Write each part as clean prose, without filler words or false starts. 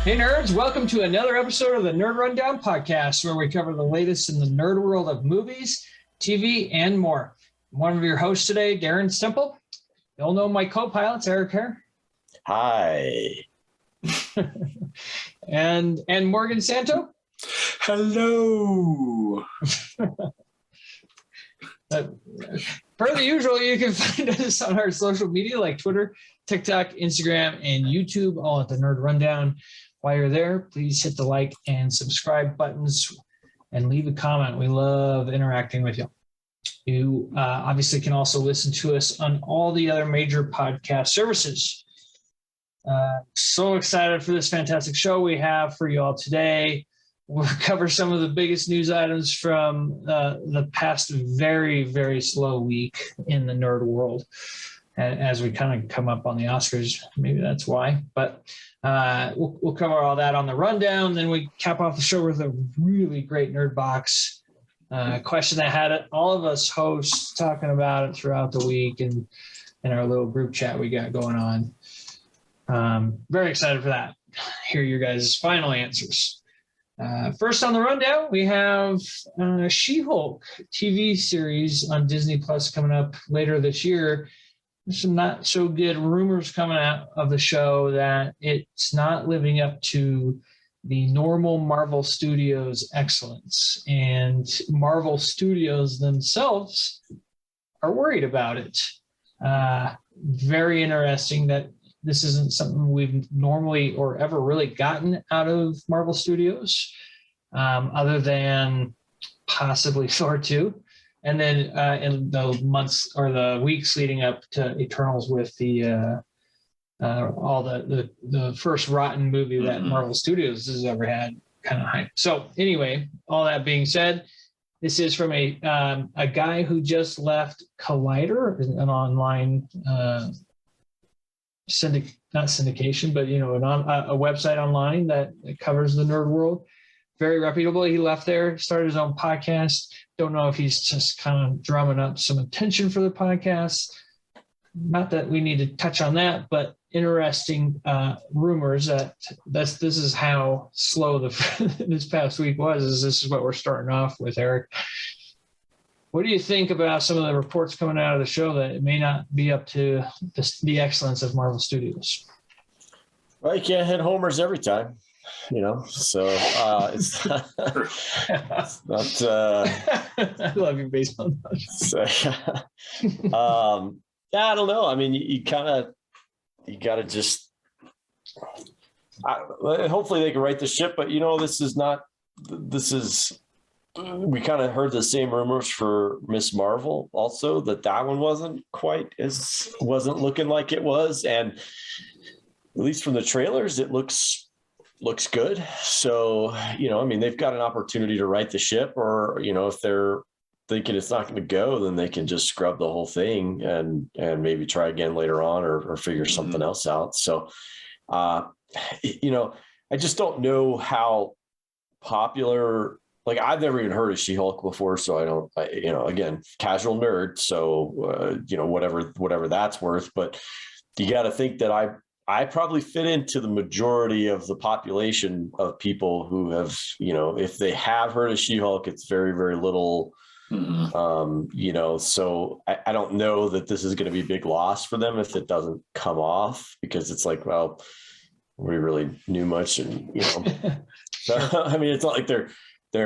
Hey nerds, welcome to another episode of the Nerd Rundown podcast, where we cover the latest in the nerd world of movies, TV, and more. I'm one of your hosts today, Darren Stemple. You'll know my co-pilots, Eric Hare. Hi. and Morgan Santo. Hello. Per the usual, you can find us on our social media like Twitter, TikTok, Instagram, and YouTube, all at the Nerd Rundown. While you're there, please hit the like and subscribe buttons and leave a comment. We love interacting with you. You obviously can also listen to us on all the other major podcast services. So excited for this fantastic show we have for you all today. We'll cover some of the biggest news items from the past very, very slow week in the nerd world. As we kind of come up on the Oscars, maybe that's why. But we'll cover all that on the rundown. Then we cap off the show with a really great NRDbox question that had all of us hosts talking about it throughout the week and in our little group chat we got going on. Very excited for that. Hear your guys' final answers. First on the rundown, we have She-Hulk TV series on Disney Plus coming up later this year. There's some not so good rumors coming out of the show that it's not living up to the normal Marvel Studios excellence, and Marvel Studios themselves are worried about it. Very interesting that this isn't something we've normally or ever really gotten out of Marvel Studios, other than possibly Thor 2. And then in the months or the weeks leading up to Eternals with the all the first rotten movie that Marvel Studios has ever had kind of hype. So anyway, all that being said, this is from a guy who just left Collider, an online not syndication, but a website online that covers the nerd world. Very reputable. He left there, started his own podcast. Don't know if he's just kind of drumming up some attention for the podcast. Not that we need to touch on that, but interesting rumors that this is how slow this past week was. This is what we're starting off with, Eric. What do you think about some of the reports coming out of the show that it may not be up to the excellence of Marvel Studios? Well, you can't hit homers every time. So it's not. I love your baseball. So, I don't know. I mean, you got to just. Hopefully, they can right the ship. But this is not. This is. We kind of heard the same rumors for Miss Marvel, also that one wasn't looking like it was, and at least from the trailers, it looks good. So, they've got an opportunity to right the ship, or, if they're thinking it's not going to go, then they can just scrub the whole thing and maybe try again later on or figure something else out. So, I just don't know how popular, like I've never even heard of She-Hulk before. So again, casual nerd. So, whatever that's worth, but you got to think that I probably fit into the majority of the population of people who have, if they have heard of She-Hulk, it's very, very little, so I don't know that this is going to be a big loss for them if it doesn't come off, because it's like, well, we really knew much. And, so, I mean, it's not like they're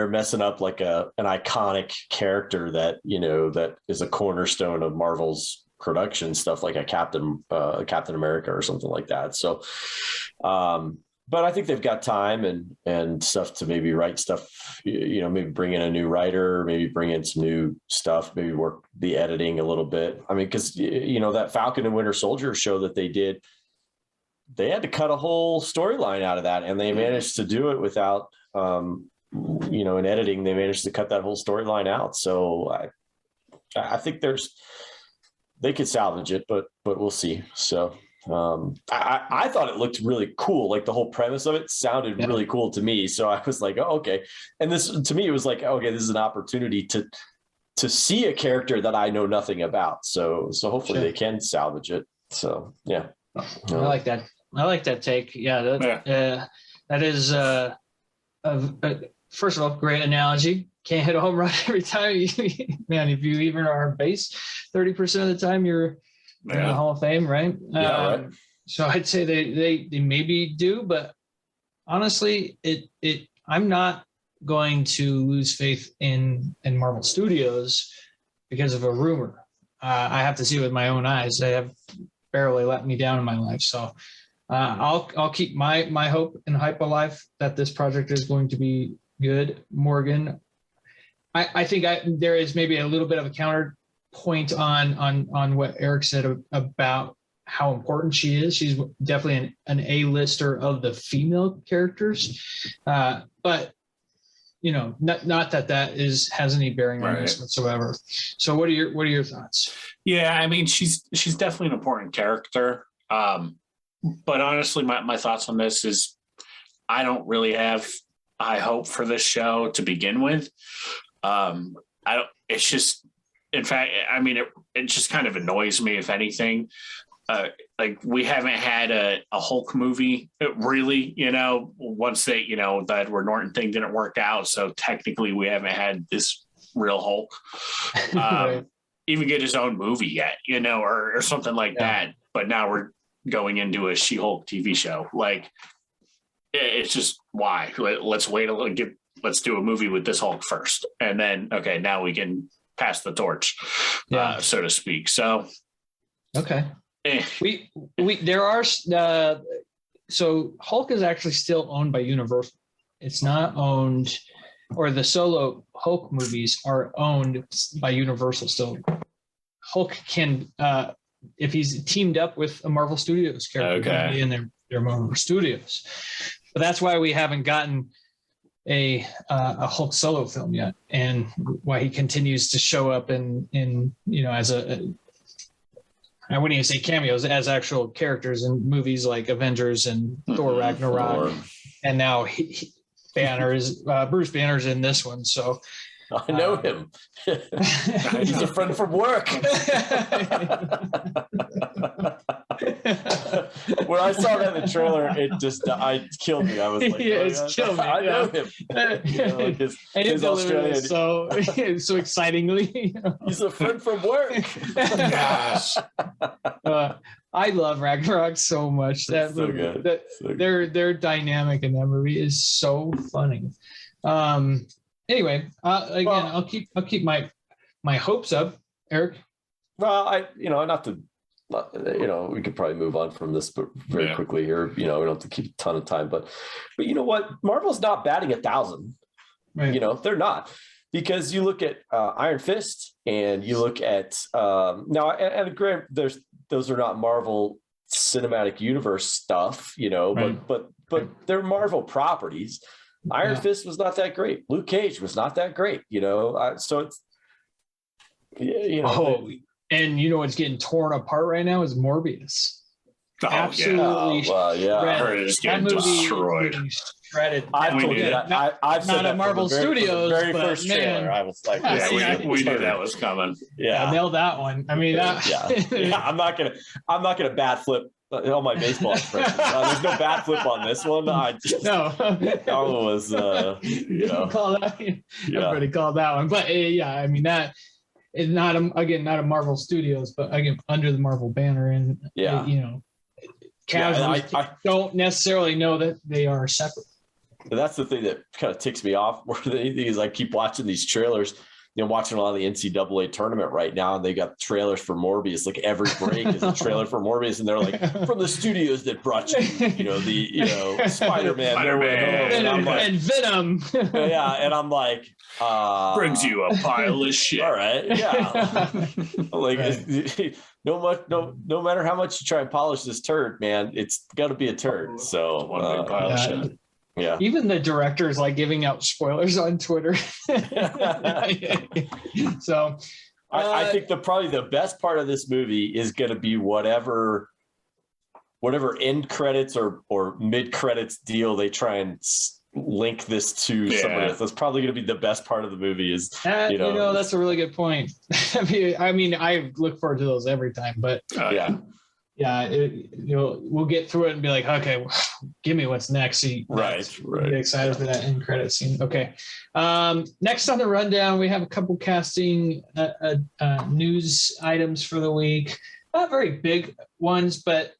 messing up like an iconic character that, that is a cornerstone of Marvel's production stuff, like a Captain America or something like that. So, but I think they've got time and stuff to maybe write stuff, maybe bring in a new writer, maybe bring in some new stuff, maybe work the editing a little bit. I mean, because, that Falcon and Winter Soldier show that they did, they had to cut a whole storyline out of that, and they managed to do it without, in editing, they managed to cut that whole storyline out. So I think they could salvage it, but we'll see. So I thought it looked really cool. Like the whole premise of it sounded really cool to me. So I was like, oh, okay. And this, to me, it was like, okay, this is an opportunity to see a character that I know nothing about. So hopefully they can salvage it. So, yeah. I like that. I like that take. Yeah. That is first of all, great analogy. Can't hit a home run every time. Man, if you even are on base 30% of the time, you're in the Hall of Fame, right? Right. So I'd say they maybe do, but honestly, I'm not going to lose faith in Marvel Studios because of a rumor. I have to see it with my own eyes. They have barely let me down in my life. So I'll keep my hope and hype alive that this project is going to be good. Morgan, I think there is maybe a little bit of a counterpoint on what Eric said about how important she is. She's definitely an A-lister of the female characters, but not that has any bearing on this whatsoever. So what are your thoughts? Yeah, I mean, she's definitely an important character. But honestly, my thoughts on this is I don't really have high hope for this show to begin with. It's just, in fact, I mean, it just kind of annoys me, if anything. Like, we haven't had a Hulk movie, really, once they, the Edward Norton thing didn't work out. So technically we haven't had this real Hulk Right. even get his own movie yet, or something like that. But now we're going into a She-Hulk TV show. Like, it's just, why? Let's wait a little, let's do a movie with this Hulk first. And then, okay, now we can pass the torch, so to speak. So, okay. There are so Hulk is actually still owned by Universal. It's not owned, or the solo Hulk movies are owned by Universal still. Hulk can, if he's teamed up with a Marvel Studios character, be in their Marvel Studios. But that's why we haven't gotten a Hulk solo film yet, and why he continues to show up in as I wouldn't even say cameos, as actual characters in movies like Avengers and Thor Ragnarok. And now Bruce Banner's in this one. So I know him. He's a friend from work. When I saw that in the trailer, it killed me. I was like, it's killed me. I know him. His Australian, so excitingly. He's a friend from work. Yes. I love Ragnarok so much. That so movie, good. Their dynamic in that movie is so funny. Anyway, I'll keep my hopes up, Eric. Well, we could probably move on from this, but very quickly here. We don't have to keep a ton of time, but you know what? Marvel's not batting 1,000. Right. They're not, because you look at Iron Fist, and you look at now, and granted, those are not Marvel Cinematic Universe stuff, right. but they're Marvel properties. Iron Fist was not that great. Luke Cage was not that great, so it's, and what's getting torn apart right now is Morbius. Oh, absolutely. I heard it is getting destroyed. Shredded. I've told you that. I've said not that at Marvel Studios, very first trailer. I was like, we knew that was coming. Yeah, I nailed that one. I mean, I'm not gonna bat flip all my baseball expressions. There's no bat flip on this one. I was call that. Everybody called that one, but I mean that. It's not a Marvel Studios, but again under the Marvel banner, and casuals don't necessarily know that they are separate. And that's the thing that kind of ticks me off more than anything is I keep watching these trailers. Watching a lot of the NCAA tournament right now, and they got trailers for Morbius. Like every break is a trailer for Morbius, and they're like, from the studios that brought you, Spider-Man, No Way Home, and Venom. And I'm like, brings you a pile of shit. All right, no matter how much you try and polish this turd, man, it's got to be a turd. So one big pile of shit. Yeah. Even the directors like giving out spoilers on Twitter. So I think probably the best part of this movie is going to be whatever end credits or mid credits deal they try and link this to somebody else. That's probably going to be the best part of the movie is, that's a really good point. I mean, I look forward to those every time, but we'll get through it and be like, okay, give me what's next. So right. Get excited for that end credit scene. Okay. Next on the rundown, we have a couple casting news items for the week. Not very big ones, but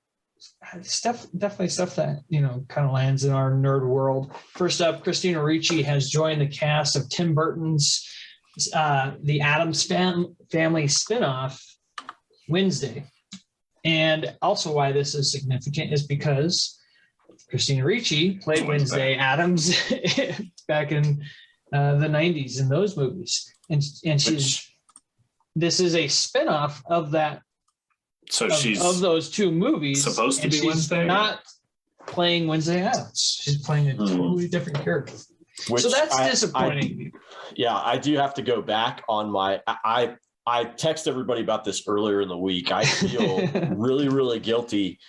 definitely stuff that, kind of lands in our nerd world. First up, Christina Ricci has joined the cast of Tim Burton's The Addams Family spinoff Wednesday. And also why this is significant is because Christina Ricci played Wednesday Addams back in the 90s in those movies. And this is a spinoff of that. So she's of those two movies supposed to be Wednesday. Not playing Wednesday Addams. She's playing a totally different character. So that's disappointing. I do have to go back on my. I text everybody about this earlier in the week. I feel really, really guilty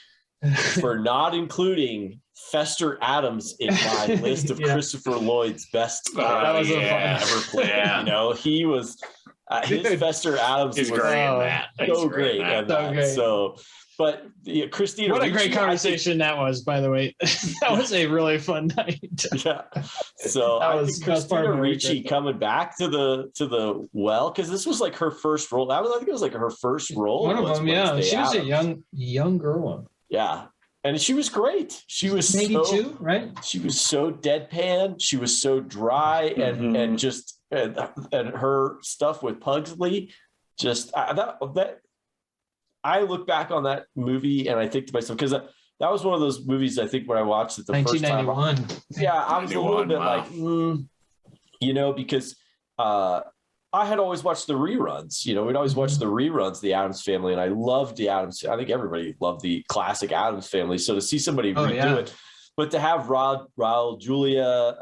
for not including Fester Addams in my list of Christopher Lloyd's best ever played. He was. His Fester Adams was great in that. So great in that. So, but Christina, what a Ricci, great conversation that was, by the way. That was a really fun night. Yeah. So I think Christina Ricci coming back to the because this was like her first role. I think it was like her first role. One of them, yeah. She was a young girl. Yeah. And she was great. She was 92, right? She was so deadpan. She was so dry and just and her stuff with Pugsley. Just that I look back on that movie and I think to myself, because that was one of those movies I think when I watched it the first time. 1991. I was a little bit like, because I had always watched the reruns. We'd always watch the reruns, The Addams Family, and I loved the Addams. I think everybody loved the classic Addams Family. So to see somebody redo it, but to have Raul Julia,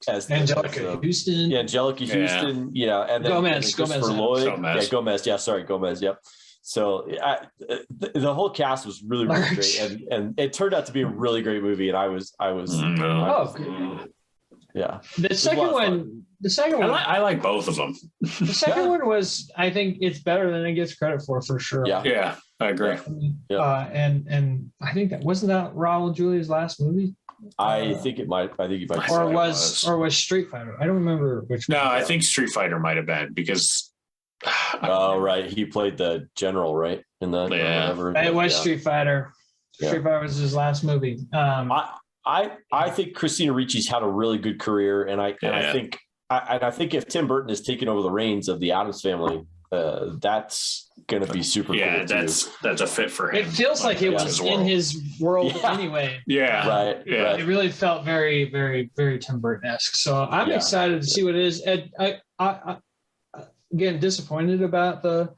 as Angelica Houston, Angelica Houston, and then Gomez Lloyd, Gomez. Yeah, sorry, Gomez. Yep. So the whole cast was really, really great, and it turned out to be a really great movie. And I was yeah. The second one. I like both of them. The second one was, I think it's better than it gets credit for sure. Yeah, I agree. And I think wasn't that Raul Julia's last movie? I think it might. I think you might. Or was Street Fighter? I don't remember which. No, I think Street Fighter might have been because. Oh right, he played the general, right? In the it was Street Fighter. Street Fighter was his last movie. I think Christina Ricci's had a really good career, and I think if Tim Burton has taken over the reins of the Addams Family, that's going to be super cool. Yeah, that's a fit for him. It feels like it was in his world anyway. Yeah, right. Yeah, it really felt very, very, very Tim Burton-esque. So I'm excited to see what it is. And I again disappointed about the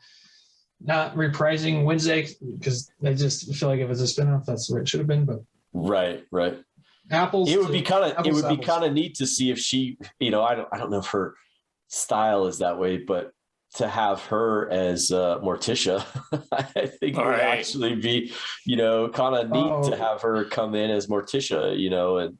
not reprising Wednesday, because I just feel like if it's a spinoff, that's where it should have been. But right. Apples. It would be kind of neat to see if she, I don't know if her style is that way, but to have her as Morticia, I think would actually be, kind of neat to have her come in as Morticia,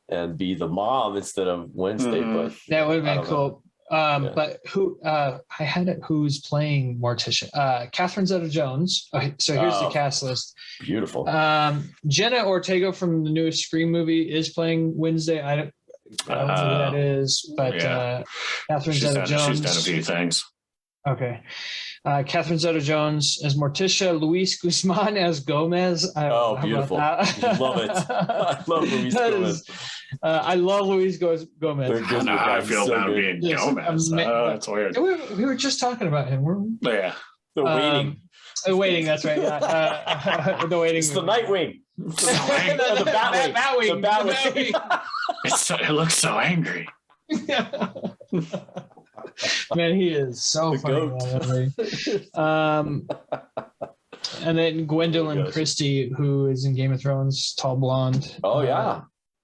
and be the mom instead of Wednesday. But that would have been cool. But I had it. Who's playing Morticia? Catherine Zeta-Jones. Okay, so here's the cast list. Beautiful. Jenna Ortega from the newest Scream movie is playing Wednesday. I don't know who that is, but Catherine Zeta-Jones. She's done a few things. Okay. Catherine Zeta-Jones as Morticia, Luis Guzman as Gomez. Beautiful. I love it. I love Luis Gomez. I love Luis Gomez. I don't know how I feel about being Gomez. That's weird. We were just talking about him, weren't we? Yeah. The Waiting. The Waiting, that's right. The Waiting. It's the Nightwing. The Batwing. The Batwing. It looks so angry. Man, he is so funny. And then Gwendolyn Christie, who is in Game of Thrones, tall blonde. Oh yeah,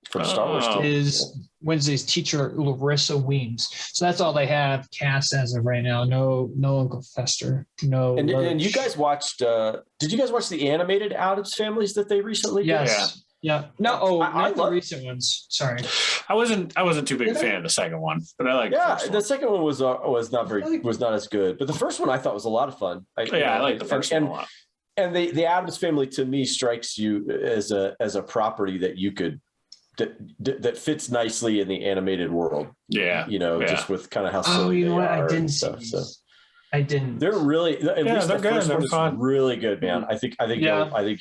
from Star Wars is Wednesday's teacher Larissa Weems. So that's all they have cast as of right now. No Uncle Fester. No. And you guys watched? Did you guys watch the animated Addams Families that they recently did? Yes. Yeah. No. Not the recent ones. Sorry. I wasn't too big a fan of the second one, but I like. Yeah, the second one was not as good, but the first one I thought was a lot of fun. I like the first one a lot. And the Addams Family to me strikes you as a property that you could that fits nicely in the animated world. Yeah, just with kind of how silly they are. I didn't see stuff, so. I didn't. They're really at least the first one is fun. really good, man. I think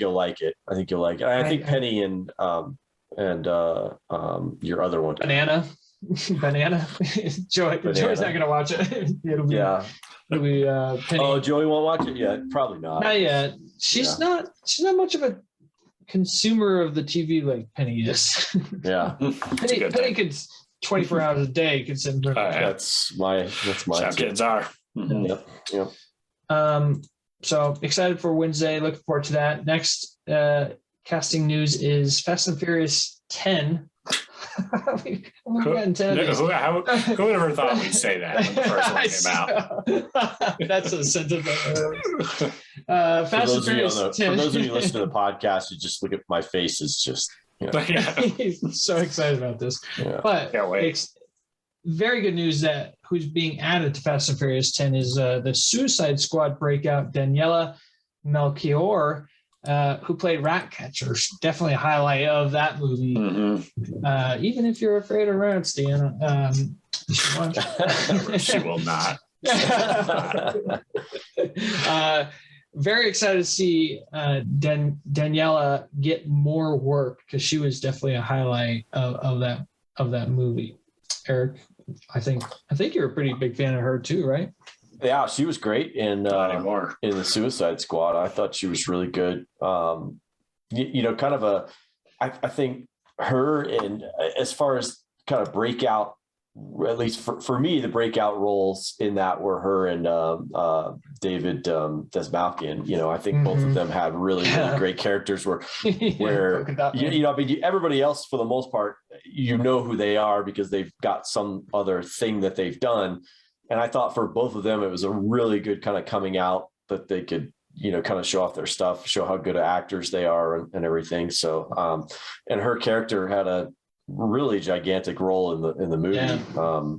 you'll like it. I think you'll like it. I think Penny and your other one, Banana. Joey's not gonna watch it. It'll be Penny. Oh, Joey won't watch it yet. Probably not. Not yet. She's not much of a consumer of the TV like Penny is. Yeah. Penny could 24 hours a day could sit. That's my how kids are. Mm-hmm. Yep. So excited for Wednesday. Looking forward to that. Next casting news is Fast and Furious 10. Who would have ever thought we'd say that when the first one came out? That's a sentence. Fast and Furious 10. For those of you listening to the podcast, you just look at my face. It's just, He's so excited about this. Yeah. But it's very good news that who's being added to Fast and Furious 10 is the Suicide Squad breakout, Daniela Melchior, who played Ratcatcher. Definitely a highlight of that movie. Mm-hmm. Even if you're afraid of rats, Deanna, she will not. Very excited to see Daniela get more work because she was definitely a highlight of that movie. Eric, I think you're a pretty big fan of her too, right? Yeah, she was great in the Suicide Squad. I thought she was really good. I think her, and as far as kind of breakout, at least for me, the breakout roles in that were her and David Desmalkian. I think both of them had really great characters where everybody else for the most part, who they are because they've got some other thing that they've done. And I thought for both of them, it was a really good kind of coming out that they could, kind of show off their stuff, show how good of actors they are and everything. So, and her character had a really gigantic role in the movie. Yeah.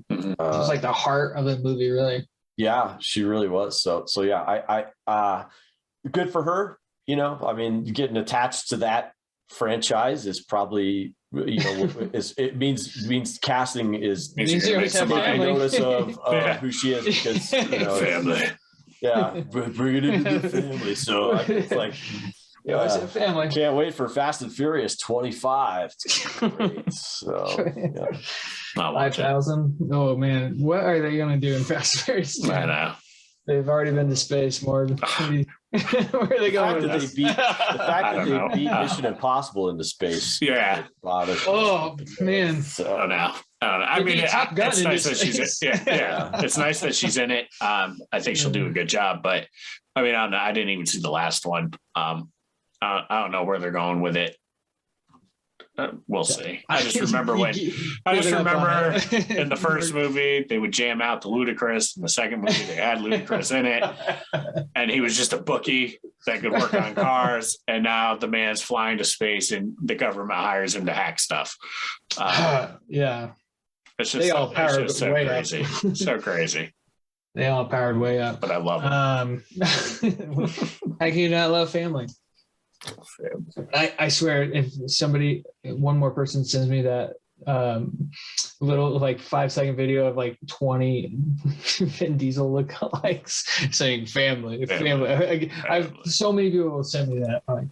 It was like the heart of the movie, really. Yeah, she really was. So yeah, I good for her. Getting attached to that franchise is probably, it means casting is taking notice of who she is because family. Yeah, bring it into the family. So it's like. Family. Can't wait for Fast and Furious 25. It's great. So, 5,000. Oh man, what are they going to do in Fast and Furious? I know. They've already been to space more. Where are they going? The fact that they beat Mission Impossible into space. Yeah. Oh man. So, I know. I mean, it's nice that she's in. Yeah. It's nice that she's in it. I think she'll do a good job. But I mean, I didn't even see the last one. I don't know where they're going with it. We'll see. I just remember in the first movie they would jam out the Ludacris. In the second movie they had Ludacris in it, and he was just a bookie that could work on cars. And now the man's flying to space, and the government hires him to hack stuff. Yeah, it's just so crazy, so crazy. They all powered way up, but I love them. How can you not love family? I swear, if one more person sends me that little 5-second video of 20 Vin Diesel lookalikes saying family. I've so many people will send me that. I'm like,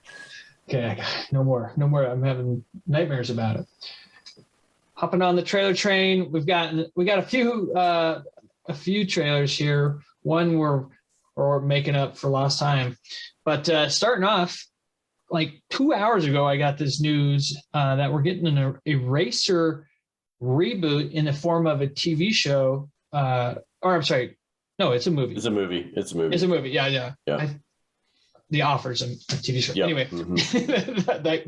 okay, no more. I'm having nightmares about it. Hopping on the trailer train, we got a few trailers here. One we're making up for lost time, but starting off. 2 hours ago, I got this news that we're getting an Eraser reboot in the form of a TV show. I'm sorry, no, it's a movie. It's a movie. Yeah. The Offer's a TV show. Yep. Anyway, that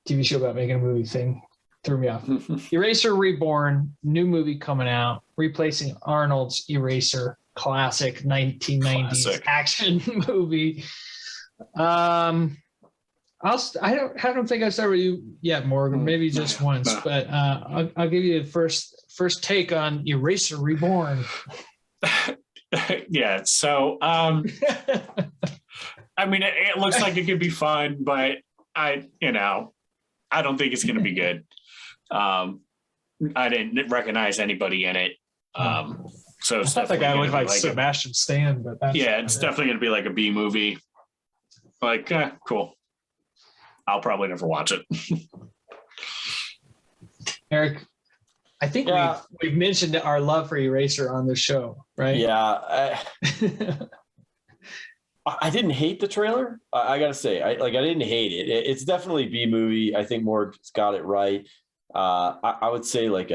TV show about making a movie thing threw me off. Eraser Reborn, new movie coming out, replacing Arnold's Eraser, classic 1990s action movie. I don't think I've started with you yet, Morgan. Maybe just once, but I'll give you the first take on Eraser Reborn. Yeah. So, I I mean, it looks like it could be fun, but I don't think it's going to be good. I didn't recognize anybody in it. So it's I thought that definitely guy gonna looked be like Sebastian Stan, but that's it's definitely going to be like a B movie. Like, cool. I'll probably never watch it. Eric, I think we've mentioned our love for Eraser on the show, right? Yeah. I didn't hate the trailer. I gotta say, I didn't hate it. It's definitely B movie. I think Morg's got it right. I would say like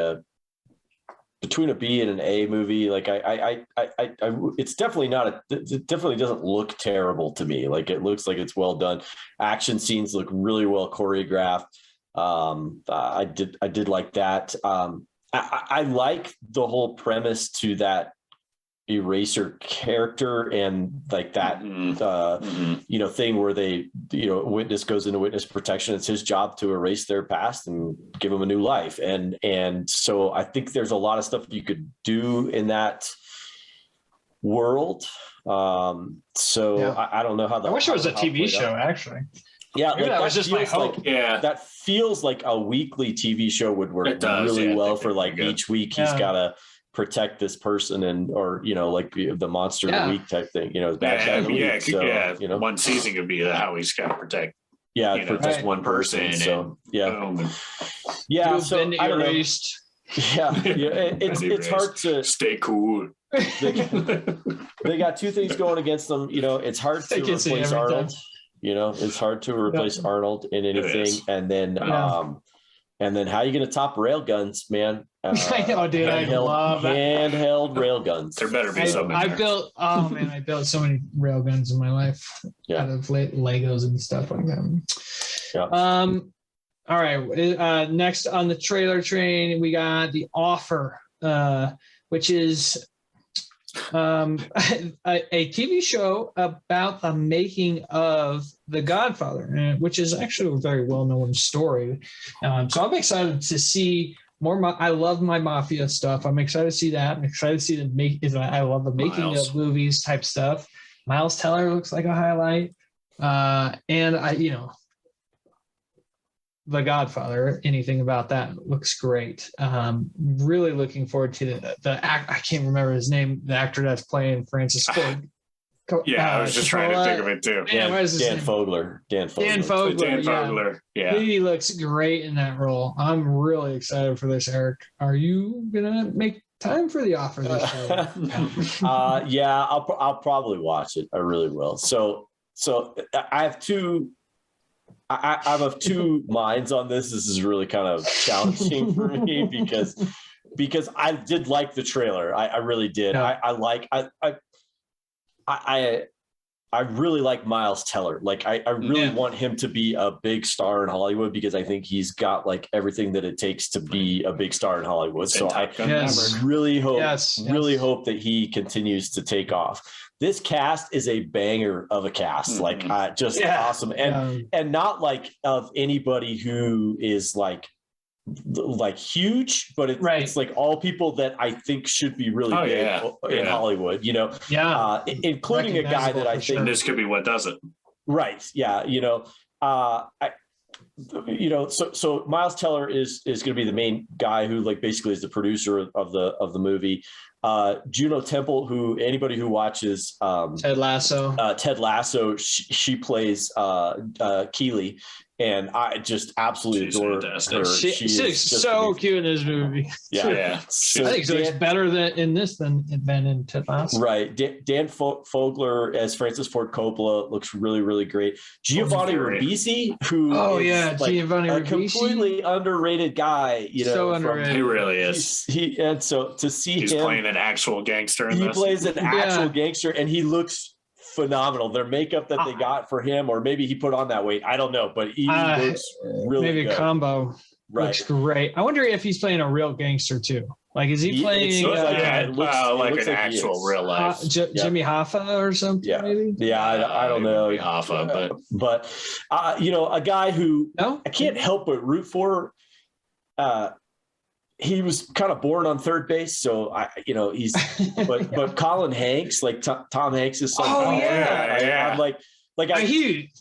between a B and an A movie. Like it's definitely not it definitely doesn't look terrible to me. Like it looks like it's well done. Action scenes look really well choreographed. I did like that. I like the whole premise to that Eraser character and like that thing where they witness goes into witness protection. It's his job to erase their past and give them a new life, and so I think there's a lot of stuff you could do in that world. I don't know how I wish it was a TV show actually. Yeah, like that was just my hope. That feels like a weekly TV show would work really well for like each week he's got to protect this person or like the monster of the week type thing, bad guy of the week. So, one season could be how he's got to protect. Yeah, protect one person. So so I don't know. It's hard to stay cool. They got two things going against them. It's hard to replace Arnold. It's hard to replace Arnold in anything, and then how are you going to top railguns, man? I know, dude. I love that. Handheld railguns. There better be something. I built so many railguns in my life out of Legos and stuff like that. Yeah. All right. Next on the trailer train, we got The Offer, which is a TV show about the making of The Godfather, which is actually a very well-known story. So I'm excited to see more. I love my mafia stuff. I'm excited to see that. I'm excited to see I love the making of movies type stuff. Miles Teller looks like a highlight, and The Godfather, anything about that looks great. Really looking forward to the act. I can't remember his name. The actor that's playing Francis Ford. I was just trying to think of it too. Dan Fogler. Dan Fogler. Yeah. He looks great in that role. I'm really excited for this, Eric. Are you gonna make time for The Offer this year? I'll probably watch it. I really will. So I have two. I'm of two minds on this. This is really kind of challenging for me because I did like the trailer. I really did. Yeah. I really like Miles Teller. Like I really want him to be a big star in Hollywood because I think he's got like everything that it takes to be a big star in Hollywood. So I really hope that he continues to take off. This cast is a banger of a cast, awesome. And not like of anybody who is like huge, but it's like all people that I think should be really big in Hollywood, including a guy that I think this could be what does it. Right. Yeah. So Miles Teller is going to be the main guy who like basically is the producer of the movie. Juno Temple, who anybody who watches Ted Lasso, she plays Keely, and I just absolutely adore her. She's so cute in this movie. Yeah. So I think so. It's better in this than in Ted Lasso. Right. Dan Fogler as Francis Ford Coppola looks really, really great. Giovanni Ribisi, who Giovanni a Ribisi, completely underrated guy. So underrated. He really is. He's playing an actual gangster in this. He plays an actual gangster, and he looks phenomenal. Their makeup that they got for him, or maybe he put on that weight, I don't know, but he looks really maybe good. A combo. Looks great. I wonder if he's playing a real gangster too. Like, is he playing like an actual real life Jimmy Hoffa or something? Yeah, maybe. I don't know Hoffa, but a guy who I can't help but root for. He was kind of born on third base, so but Colin Hanks, like Tom Hanks is so. I'm like, like He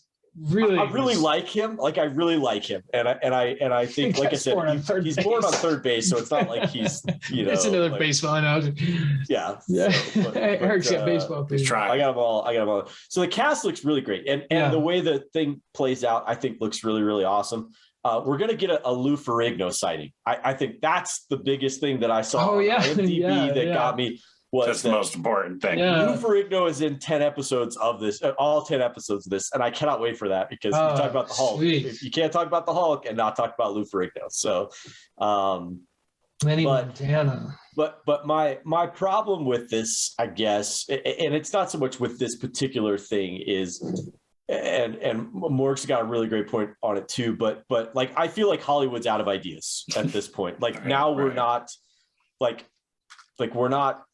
really, I really like him. Like, I really like him, and I think, like I said, he's born on third base, so it's not like he's, you know, it's another like, baseball analogy. Yeah, yeah. So, Eric's got baseball. He's trying. I got them all. So the cast looks really great, and the way the thing plays out, I think, looks really, really awesome. We're gonna get a Lou Ferrigno sighting. I think that's the biggest thing that I saw on IMDb that got me. That's the most important thing. Lou Ferrigno is in 10 episodes of this, all 10 episodes of this, and I cannot wait for that, because you talk about the Hulk. You can't talk about the Hulk and not talk about Lou Ferrigno. So, Montana. But my problem with this, I guess, and it's not so much with this particular thing, is, and Morg's got a really great point on it too. But like, I feel like Hollywood's out of ideas at this point. Like, now we're not like we're not.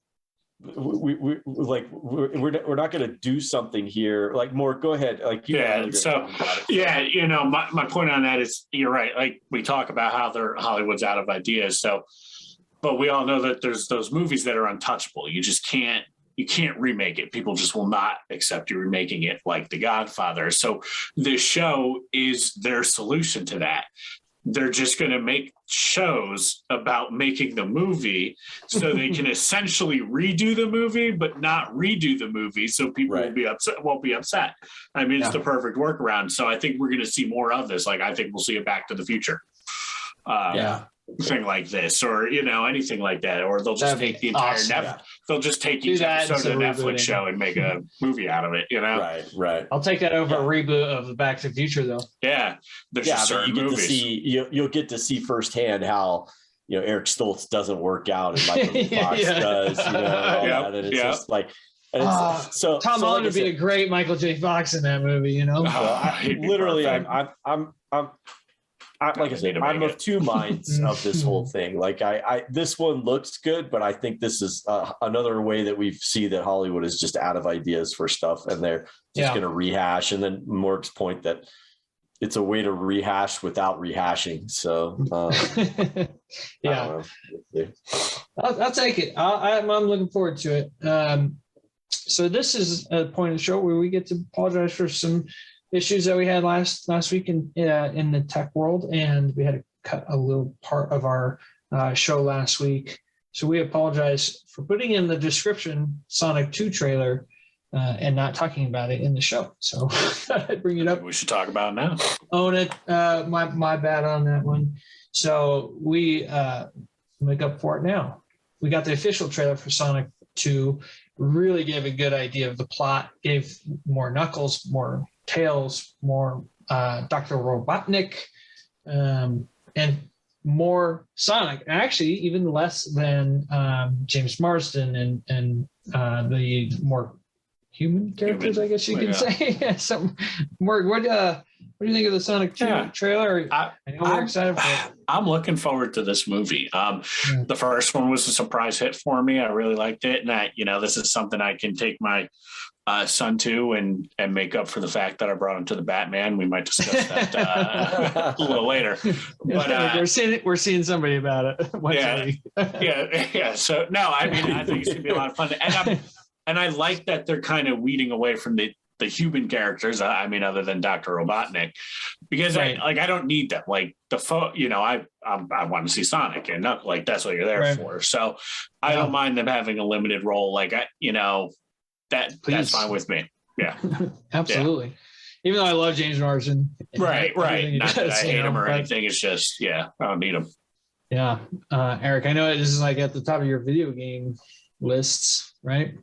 We're not going to do something here. Like, more, go ahead. Like, you know, my point on that is, you're right. Like, we talk about how Hollywood's out of ideas. So, but we all know that there's those movies that are untouchable. You can't remake it. People just will not accept you remaking it, like The Godfather. So this show is their solution to that. They're just going to make shows about making the movie, so they can essentially redo the movie, but not redo the movie, so people won't be upset. I mean, it's the perfect workaround. So I think we're going to see more of this. Like, I think we'll see a Back to the Future thing like this, or, you know, anything like that. Or they'll just take the entire they'll just take each episode of the Netflix show and make a movie out of it, you know? Right. I'll take that over a reboot of the Back to the Future, though. Yeah. There's just certain movies. You'll get to see firsthand how, you know, Eric Stoltz doesn't work out and Michael Fox does, you know, and it's just like, and it's, so Tom Holland would be a great Michael J. Fox in that movie, you know? Like I said, I'm of two minds of this whole thing. Like, I this one looks good, but I think this is another way that we see that Hollywood is just out of ideas for stuff, and they're just going to rehash. And then Morg's point that it's a way to rehash without rehashing. So, I'll take it. I'm looking forward to it. So this is a point of the show where we get to apologize for some issues that we had last week in the tech world, and we had to cut a little part of our show last week. So we apologize for putting in the description Sonic 2 trailer and not talking about it in the show. So I'd bring it up. We should talk about it now. Own it. My bad on that one. So we make up for it now. We got the official trailer for Sonic 2. Really gave a good idea of the plot. Gave more Knuckles, more Tails, more Dr. Robotnik, and more Sonic. Actually, even less than James Marsden and the more human characters, I guess you can say. Some more. What do you think of the Sonic 2 trailer? I know we're excited for it. I'm looking forward to this movie. The first one was a surprise hit for me. I really liked it, and this is something I can take my son to and make up for the fact that I brought him to the Batman. We might discuss that a little later. But we're seeing somebody about it. Yeah. So no, I mean, I think it's gonna be a lot of fun, and I like that they're kind of weeding away from the human characters. I mean, other than Dr. Robotnik, because I don't need them. Like I want to see Sonic, and not like that's what you're there for. So I don't mind them having a limited role. Like that's fine with me. Yeah, absolutely. Yeah. Even though I love James Marsden, right. Not that I hate him or anything. It's just I don't need him. Yeah, Eric, I know this is like at the top of your video game lists, right?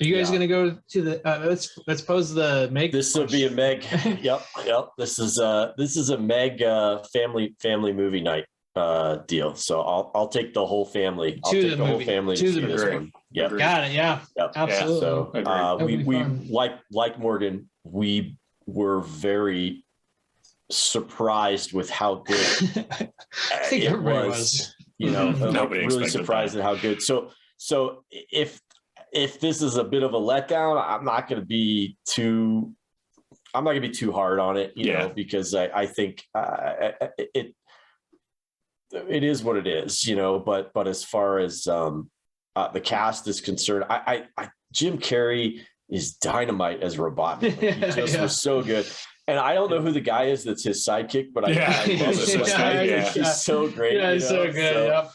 Are you guys going to go to the? Let's pose the Meg. This will be a Meg. Yep. This is a Meg family movie night deal. So I'll take the whole family. I'll take the whole family to see this one. Yeah, got it. Yeah, absolutely. So we like Morgan. We were very surprised with how good I think it was. Nobody really surprised at how good. So if this is a bit of a letdown, I'm not going to be too hard on it, you know, because I think it is what it is, but as far as the cast is concerned, Jim Carrey is dynamite as Robotnik. He just was so good. And I don't know who the guy is that's his sidekick, but I love it. He's so great. Yeah, he's so good.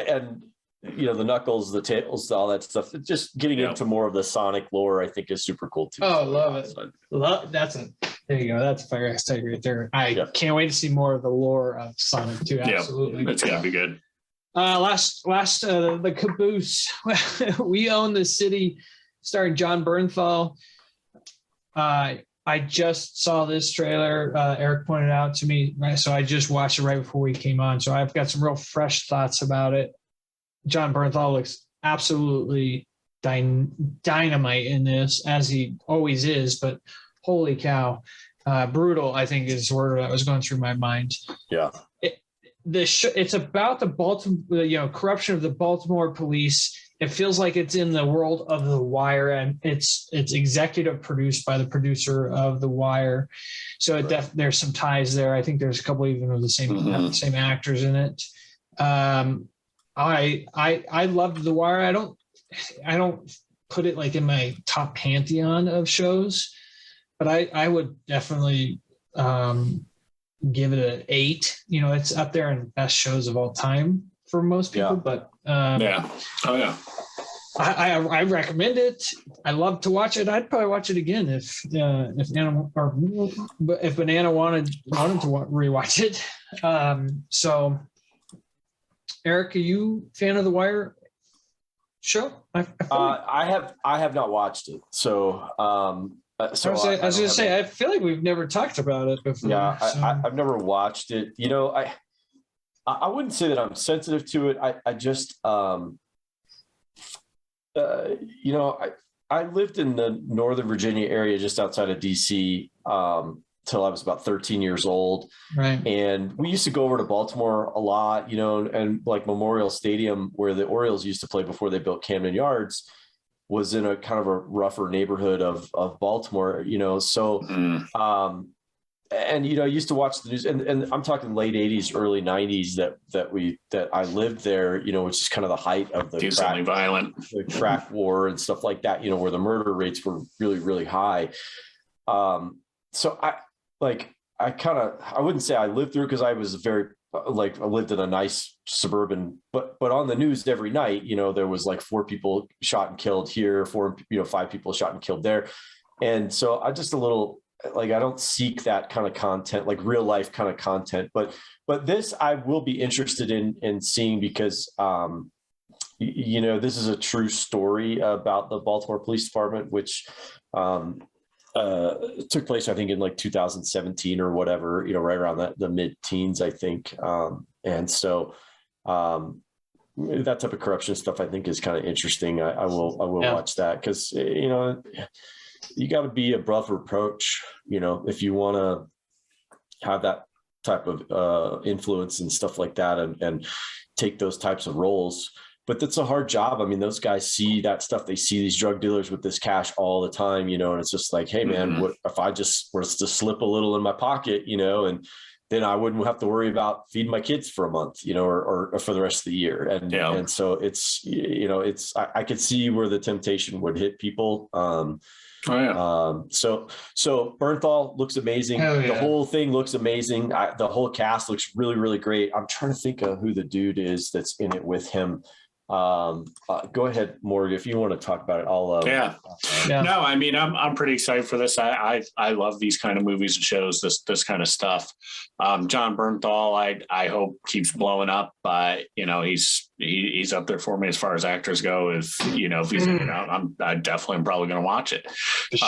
And the Knuckles, the Tails, all that stuff. Just getting into more of the Sonic lore, I think, is super cool too. Oh, love it. There you go. That's a fire hashtag right there. I can't wait to see more of the lore of Sonic 2. Absolutely. It's gonna be good. The caboose. We Own the City, starring John Bernthal. I just saw this trailer. Eric pointed out to me, so I just watched it right before we came on. So I've got some real fresh thoughts about it. John Bernthal looks absolutely dynamite in this, as he always is. But holy cow, brutal! I think is the word that was going through my mind. Yeah. It's about the Baltimore, corruption of the Baltimore police. It feels like it's in the world of The Wire, and it's executive produced by the producer of The Wire. So there's some ties there. I think there's a couple even of the same actors in it. I loved The Wire. I don't put it like in my top pantheon of shows, but I would definitely give it an 8. It's up there in best shows of all time for most people. But I recommend it. I love to watch it. I'd probably watch it again if Banana wanted to rewatch it. So Eric, are you a fan of The Wire show? I have not watched it. So I was going to say, I feel like we've never talked about it before. Yeah, so. I've never watched it. I wouldn't say that I'm sensitive to it. I just, I lived in the Northern Virginia area, just outside of DC, till I was about 13 years old. Right. And we used to go over to Baltimore a lot, and like Memorial Stadium, where the Orioles used to play before they built Camden Yards, was in a kind of a rougher neighborhood of Baltimore, so, I used to watch the news, and I'm talking late 80s, early 90s that I lived there, which is kind of the height of the crack war and stuff like that, where the murder rates were really, really high. So I wouldn't say I lived through, because I was I lived in a nice suburban, but on the news every night, there was like 4 people shot and killed here, 5 people shot and killed there. And so I just I don't seek that kind of content, like real life kind of content, but this I will be interested in seeing, because, this is a true story about the Baltimore Police Department, which, took place, I think, in like 2017 or whatever, right around the mid-teens, I think. And so that type of corruption stuff, I think, is kind of interesting. I will watch that, because, you got to be above reproach, if you want to have that type of influence and stuff like that, and take those types of roles. But that's a hard job. I mean, those guys see that stuff. They see these drug dealers with this cash all the time, and it's just like, hey, man, what if I just were to slip a little in my pocket, and then I wouldn't have to worry about feeding my kids for a month, or for the rest of the year. And so it's, I could see where the temptation would hit people. So Bernthal looks amazing. The whole thing looks amazing. The whole cast looks really, really great. I'm trying to think of who the dude is that's in it with him. Go ahead, Morgan, if you want to talk about it. I'll No, I mean, I'm pretty excited for this. I love these kind of movies and shows, this kind of stuff. John Bernthal, I hope keeps blowing up. He's up there for me as far as actors go. If he's in it out, I definitely am probably going to watch it. He's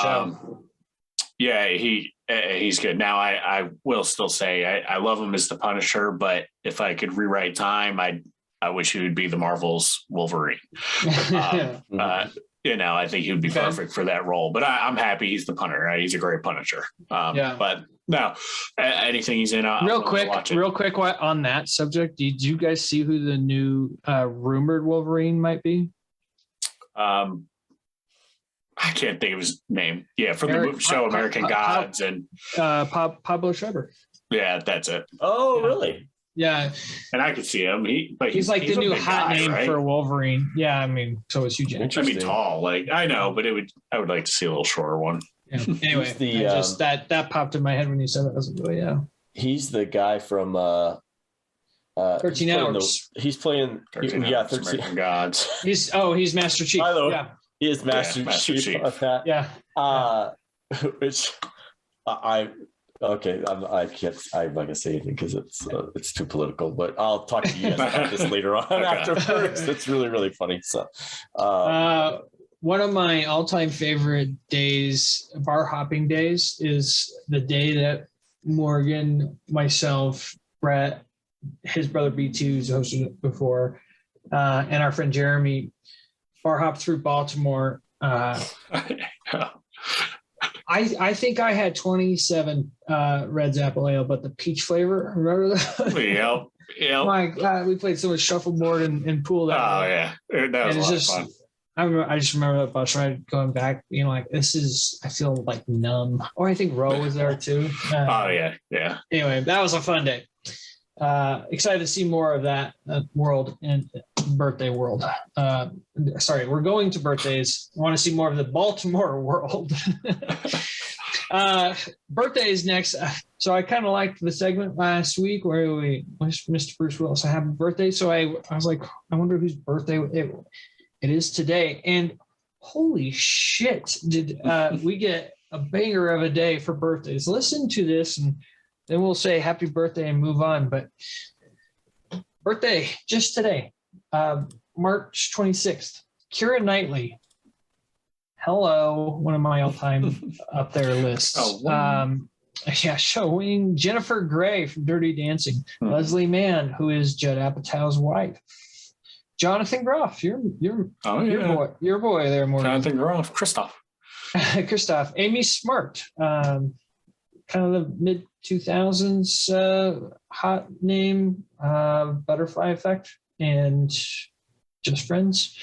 good. Now I will still say I love him as the Punisher, but if I could rewrite time, I wish he would be the Marvel's Wolverine. I think he would be perfect for that role. But I'm happy he's the punter. Right? He's a great Punisher. But no, anything he's in, real quick on that subject. Did you guys see who the new rumored Wolverine might be? I can't think of his name. Yeah, from the show American Gods and Pablo Schreiber. Yeah, that's it. Oh, really? Yeah. And I could see him. He's like the a new big hot guy, name right? for Wolverine. Yeah, I mean, so is Hugh Jackman. I mean, tall. Like I know, but I would like to see a little shorter one. Yeah. Anyway, that popped in my head when you said it. I was like, oh yeah. He's the guy from 13 Hours. He's playing 13 Hours, 13 American Gods. He's Master Chief. I know. Yeah. He is Master Chief on that. Yeah. Which I okay, I can't. I'm not gonna say anything because it's too political. But I'll talk to you guys about this later on afterwards. It's really really funny. So, one of my all-time favorite days, bar hopping days, is the day that Morgan, myself, Brett, his brother B2, who's hosted it before, and our friend Jeremy bar hopped through Baltimore. I think I had 27 Red's Apple Ale, but the peach flavor, remember that? Yeah. My God, we played so much shuffleboard and pool that day. That was a lot of fun. I just remember that bus ride going back, being like, I feel like numb. Or I think Ro was there too. Yeah. Anyway, that was a fun day. Excited to see more of that world and birthday world. Sorry, we're going to birthdays. I want to see more of the Baltimore world. Birthdays next. So I kind of liked the segment last week where we wished Mr. Bruce Willis a happy birthday. So I was like, I wonder whose birthday it is today. And holy shit, did we get a banger of a day for birthdays. Listen to this and then we'll say happy birthday and move on. But birthday just today, March 26th, Keira Knightley. Hello, one of my all-time up there lists. Oh, wow. Showing Jennifer Grey from Dirty Dancing, Leslie Mann, who is Judd Apatow's wife, Jonathan Groff, your boy there, Morgan. Jonathan Groff, Christoph, Amy Smart, kind of the mid 2000s hot name, Butterfly Effect, and Just Friends.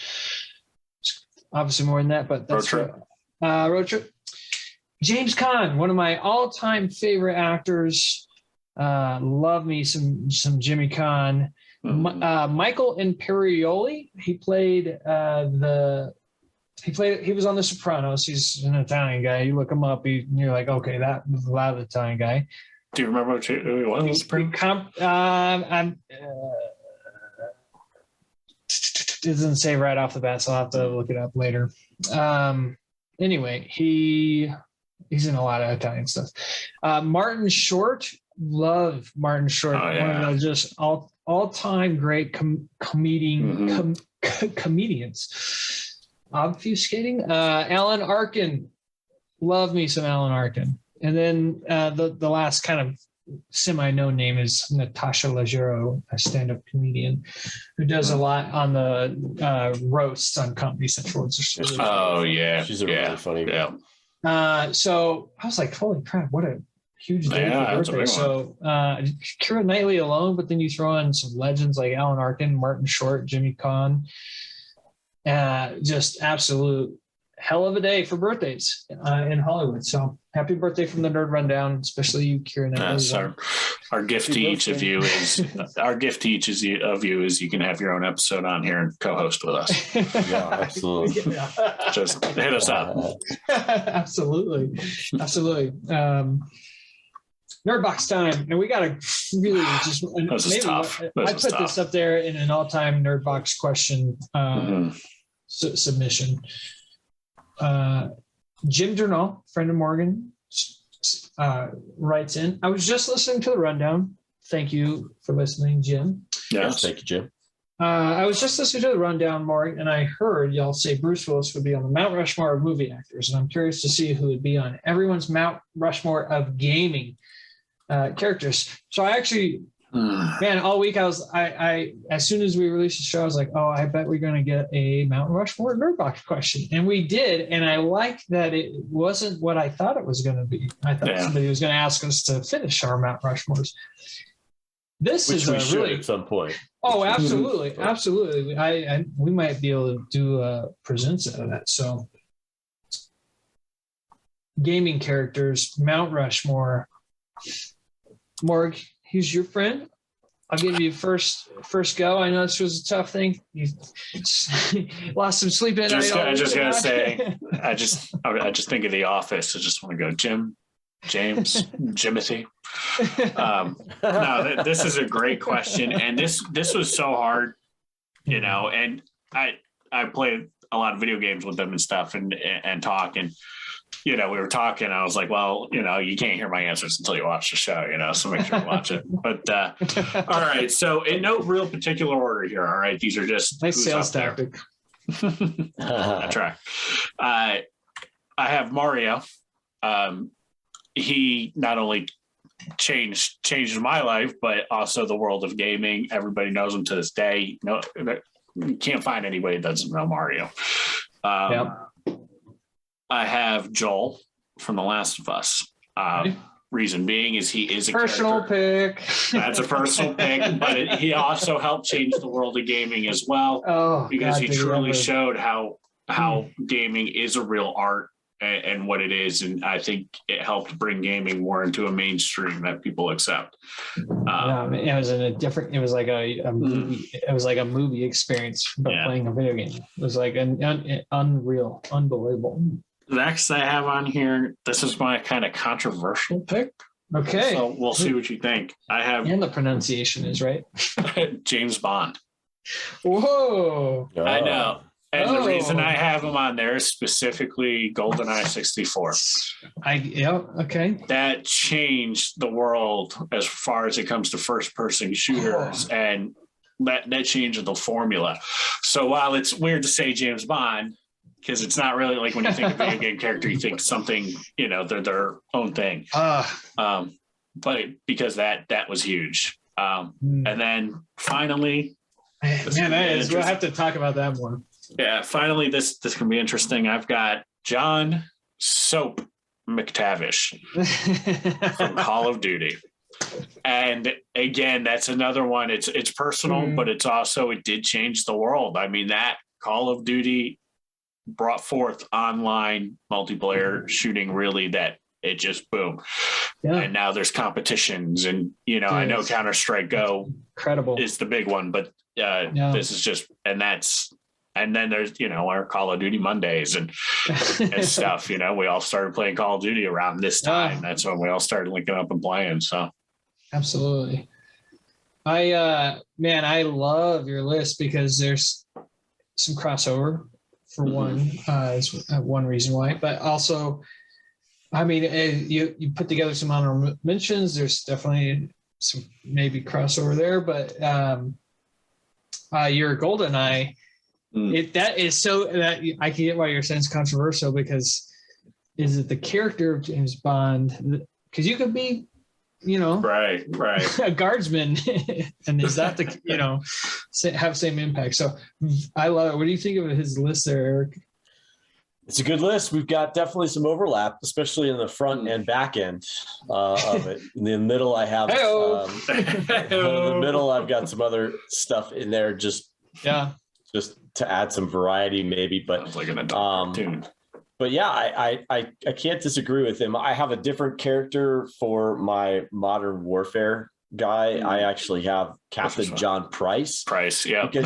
Obviously more than that, but that's Road Trip. James Caan, one of my all-time favorite actors. Love me some Jimmy Caan. Michael Imperioli, he was on The Sopranos. He's an Italian guy. You look him up, you're like, okay, that was a lot of Italian guy. Do you remember who he was? It doesn't say right off the bat, so I'll have to look it up later. Anyway, he's in a lot of Italian stuff. Martin Short, love Martin Short. Oh, yeah. One of those just all-time great comedians. Obfuscating. Alan Arkin, love me some Alan Arkin. And then the last kind of semi-known name is Natasha Leggero, a stand-up comedian who does a lot on the roasts on Comedy Central. Oh yeah, she's a really funny girl. So I was like, holy crap, what a huge day for birthday. So Keira Knightley alone, but then you throw in some legends like Alan Arkin, Martin Short, Jimmy Caan. Just absolute hell of a day for birthdays in Hollywood. So happy birthday from the Nerd Rundown, especially you, Keira Knightley. Our gift to each of you is you can have your own episode on here and co-host with us. Yeah, absolutely. Yeah. Just hit us up. Absolutely. NRDbox time, and we got to really just put this up there in an all-time NRDbox question submission. Jim Durnall, friend of Morgan, writes in, I was just listening to the rundown. Thank you for listening, Jim. Yes, thank you, Jim. I was just listening to the rundown, Morgan, and I heard y'all say Bruce Willis would be on the Mount Rushmore of movie actors, and I'm curious to see who would be on everyone's Mount Rushmore of gaming characters. So I actually, man, all week I as soon as we released the show, I was like, oh, I bet we're going to get a Mount Rushmore NRDbox question. And we did. And I liked that it wasn't what I thought it was going to be. I thought somebody was going to ask us to finish our Mount Rushmores. Which is we should at some point. Oh, absolutely. Absolutely. We might be able to do presents out of that. So gaming characters, Mount Rushmore. Morg, he's your friend. I'll give you first go. I know this was a tough thing. You lost some sleep at night. I just gotta say, I just think of The Office. I just want to go Jim, James, Jimothy. No, this is a great question, and this was so hard, you know. And I played a lot of video games with them and stuff, and talk, and you know, we were talking. I was like, well, you know, you can't hear my answers until you watch the show, you know, so make sure you watch it. But all right, so in no real particular order here. All right, these are just nice sales tactic. I try. I have Mario. He not only changed my life, but also the world of gaming. Everybody knows him to this day. No, you can't find anybody that doesn't know Mario. I have Joel from The Last of Us. Reason being is he is a personal pick. That's a personal pick, but he also helped change the world of gaming as well, because he truly showed how gaming is a real art and what it is, and I think it helped bring gaming more into a mainstream that people accept. It was it was like a movie. It was like a movie experience, but playing a video game. It was like an unreal, unbelievable. Next, I have on here. This is my kind of controversial pick. Okay, so we'll see what you think. I have, and the pronunciation is right. James Bond. Whoa! I know. And the reason I have him on there is specifically GoldenEye 64. Okay. That changed the world as far as it comes to first-person shooters, and that changed the formula. So while it's weird to say James Bond, because it's not really like when you think of video game character, you think something, you know, they're their own thing. But because that was huge. And then finally, we'll have to talk about that more. Yeah, finally, this can be interesting. I've got John Soap McTavish from Call of Duty. And again, that's another one. It's personal, but it's also, it did change the world. I mean, that Call of Duty brought forth online multiplayer shooting, really, that it just boom. Yeah. And now there's competitions, and you know, I know Counter-Strike Go incredible is the big one, but this is just, and then there's, you know, our Call of Duty Mondays and stuff. You know, we all started playing Call of Duty around this time. That's when we all started linking up and playing. So absolutely. I love your list because there's some crossover for one. Is one reason why, but also, I mean, you put together some honorable mentions. There's definitely some maybe crossover there, but your GoldenEye. That is so that I can get why you're saying it's controversial, because is it the character of James Bond? Because you could be, you know, right, a guardsman, and is that the, you know, have same impact? So I love it. What do you think of his list there, Eric? It's a good list. We've got definitely some overlap, especially in the front and back end of it. In the middle, I have in the middle, I've got some other stuff in there. Just to add some variety, maybe, but like an adult cartoon. But yeah, I can't disagree with him. I have a different character for my Modern Warfare guy. I actually have Captain John Price. Yeah. Because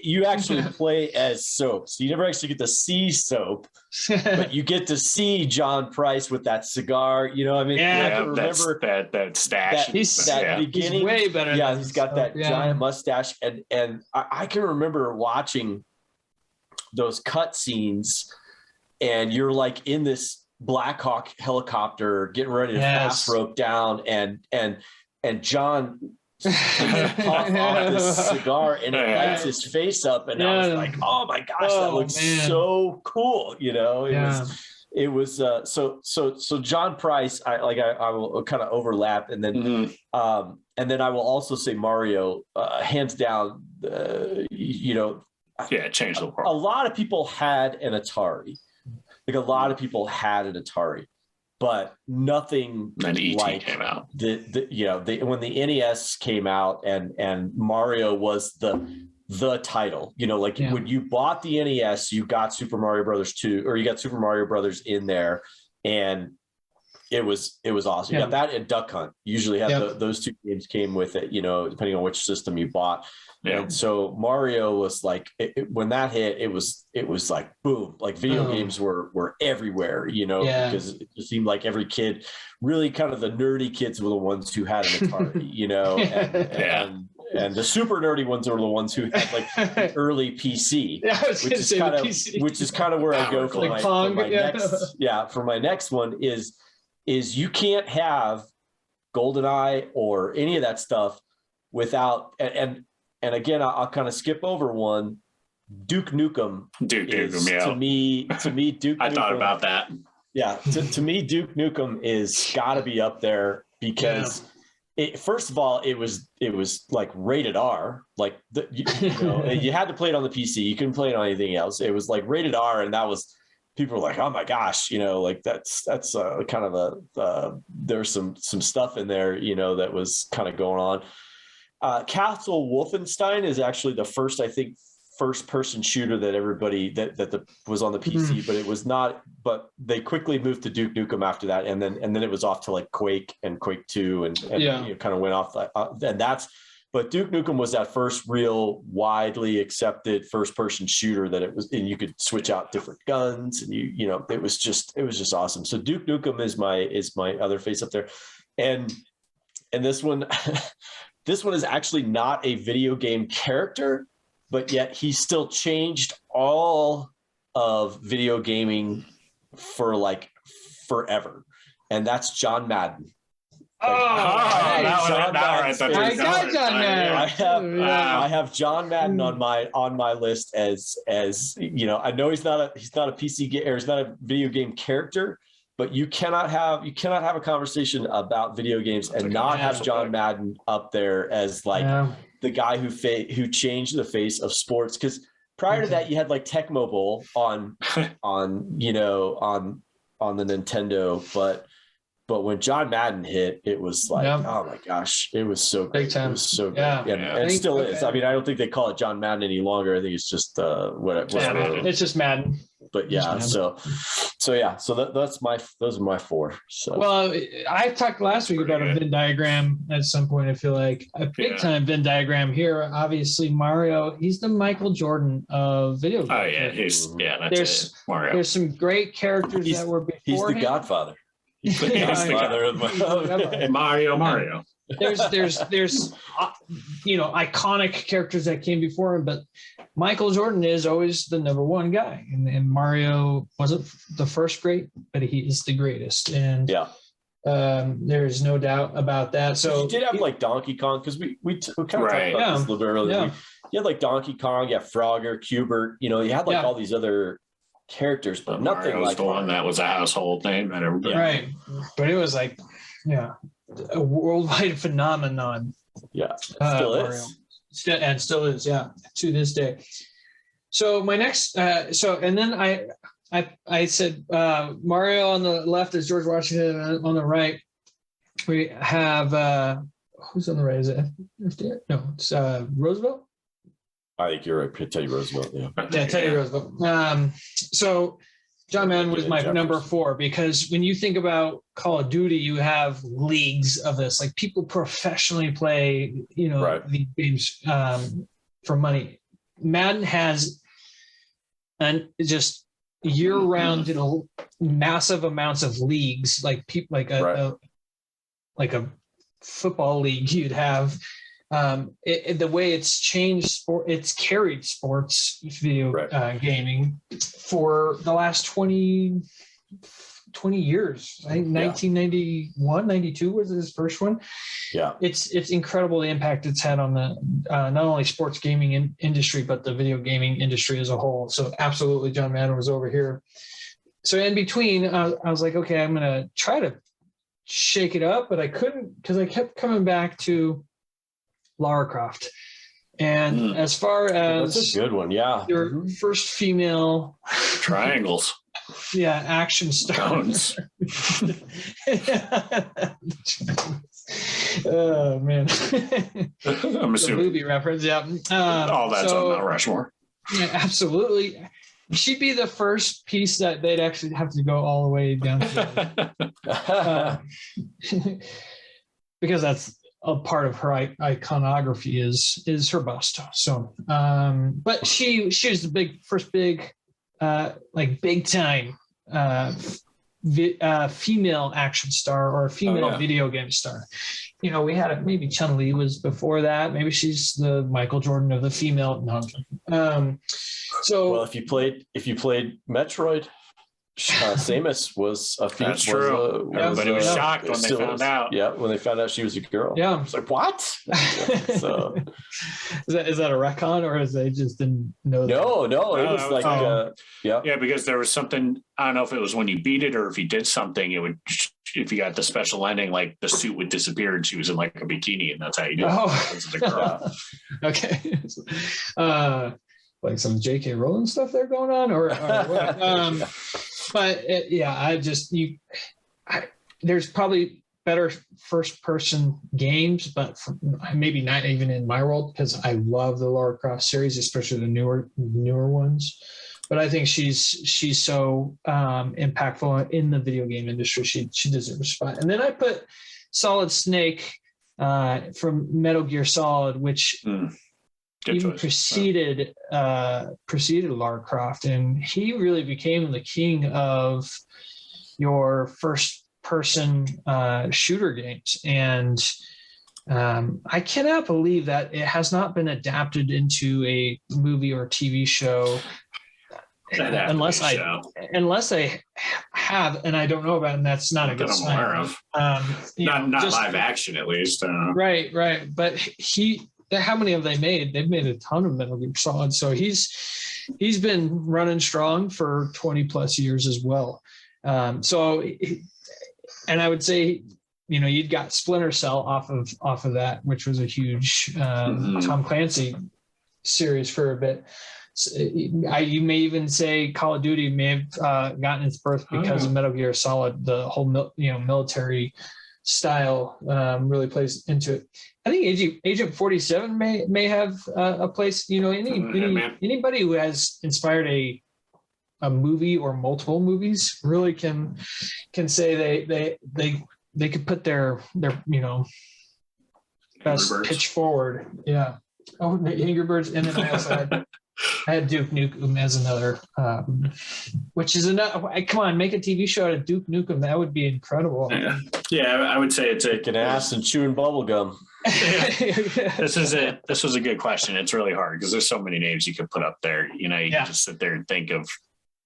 you actually play as Soap. So you never actually get to see Soap, but you get to see John Price with that cigar. You know, I mean, you have to remember that stash. That beginning. He's way better. Yeah, he's got that giant mustache, and I can remember watching those cut scenes, and you're like in this Black Hawk helicopter getting ready to fast rope down, and John puff off this cigar and it lights his face up, and I was like, oh my gosh, that looks so cool. You know, it was so John Price, I will kind of overlap, and then I will also say Mario, hands down. You know, changed the world. A lot of people had an Atari. But nothing like came out. When the NES came out and Mario was the title, you know, like when you bought the NES, you got Super Mario Brothers 2, or you got Super Mario Brothers in there, and it was awesome. You got that and Duck Hunt. Usually have those two games came with it, depending on which system you bought. Yeah. And so Mario was like, when that hit, it was like boom, like video games were everywhere, because it just seemed like every kid, really kind of the nerdy kids were the ones who had an Atari, and the super nerdy ones are the ones who had like the early PC, which is kind of where I go for my next one is you can't have GoldenEye or any of that stuff without and again, I'll kind of skip over one. Duke Nukem. To me, Duke. I thought about that. Yeah, to me, Duke Nukem is got to be up there because, first of all, it was like rated R. Like you had to play it on the PC. You couldn't play it on anything else. It was like rated R, and that was people were like, oh my gosh, like that's kind of there's some stuff in there, that was kind of going on. Castle Wolfenstein is actually the first, I think, first-person shooter that everybody that was on the PC, but it was not. But they quickly moved to Duke Nukem after that, and then it was off to like Quake and Quake 2, and kind of went off. But Duke Nukem was that first real widely accepted first-person shooter that it was, and you could switch out different guns, and it was just awesome. So Duke Nukem is my other face up there, and this one. This one is actually not a video game character, but yet he still changed all of video gaming for like forever. And that's John Madden. I got John Madden. I have John Madden on my list as I know he's not a PC game or he's not a video game character, but you cannot have a conversation about video games and not have John Madden up there as like the guy who changed the face of sports. Because prior to that, you had like Tecmo Bowl on the Nintendo, but when John Madden hit, it was like, oh my gosh, it was so great. It was so good. And it still is. I mean, I don't think they call it John Madden any longer. I think it's just whatever. It's just Madden. But those are my four. So well, I talked last week about a Venn diagram at some point. I feel like a big time Venn diagram here. Obviously, Mario, he's the Michael Jordan of video games. Oh yeah, that's Mario. There's some great characters that were before He's the him. Godfather. He's the Godfather of Mario. There's iconic characters that came before him, but Michael Jordan is always the number one guy, and Mario wasn't the first great, but he is the greatest, and there's no doubt about that. So you did have like Donkey Kong, because we kind of talked about this a little bit earlier. You had like Donkey Kong, you had Frogger, Cubert, you had like all these other characters, but nothing Mario's like the one that was a household name that everybody right. But it was like a worldwide phenomenon. Still is. Still is, to this day. So my next, and then I said Mario on the left is George Washington, and on the right we have who's on the right? Is it FDR? No, it's Roosevelt. I think you're right. Teddy Roosevelt. Teddy Roosevelt. So John Madden was my number 4, because when you think about Call of Duty, you have leagues of this. Like people professionally play, these games for money. Madden has just year-round, massive amounts of leagues, like people, like a football league you'd have. The way it's changed sport, it's carried sports video gaming for the last 20 years. I think 1991, 92 was his first one. It's incredible the impact it's had on the not only sports gaming industry, but the video gaming industry as a whole. So absolutely, John Madden was over here. So in between, I was like, okay, I'm gonna try to shake it up, but I couldn't, because I kept coming back to Lara Croft. And as far as that's a good one, your first female triangles, action stars. Oh man, I'm assuming movie reference. all that's on Mount Rushmore. Yeah, absolutely. she'd be the first piece that they'd actually have to go all the way down to because that's a part of her iconography is her bust. So, but she was the first big big time female action star or female video game star. You know, we had maybe Chun-Li was before that. Maybe she's the Michael Jordan of the female. No, so well, if you played Metroid, Samus was a female. That's true. Everybody was shocked when they found out. Yeah, when they found out she was a girl. Yeah, it's like what? So is that a retcon, or is they just didn't know? No, it was like yeah, because there was something. I don't know if it was when you beat it or if you did something. It would, if you got the special ending, like the suit would disappear and she was in like a bikini, and that's how you do it. Okay. Like some J.K. Rowling stuff there going on, or what? But there's probably better first-person games, but maybe not even in my world, because I love the Lara Croft series, especially the newer ones. But I think she's so impactful in the video game industry. She deserves a spot. And then I put Solid Snake from Metal Gear Solid, which even preceded Lara Croft, and he really became the king of your first person shooter games. And I cannot believe that it has not been adapted into a movie or TV show unless I have, and I don't know about it, and that's not a good sign. I'm aware of. Not live action, at least. Right. But how many have they made? They've made a ton of Metal Gear Solid. So he's been running strong for 20 plus years as well. And I would say, you know, you'd got Splinter Cell off of that, which was a huge Tom Clancy series for a bit. So you may even say Call of Duty may have gotten its birth because of Metal Gear Solid. The whole military style really plays into it. I think Agent 47 may have a place. You know, anybody who has inspired a movie or multiple movies really can say they could put their best pitch forward. Yeah. Oh, the Angry Birds, and then I also had Duke Nukem as another, which is another. Come on, make a TV show out of Duke Nukem. That would be incredible. Yeah, I would say it's an ass and chewing bubble gum. This was a good question. It's really hard because there's so many names you could put up there. You know, you can just sit there and think of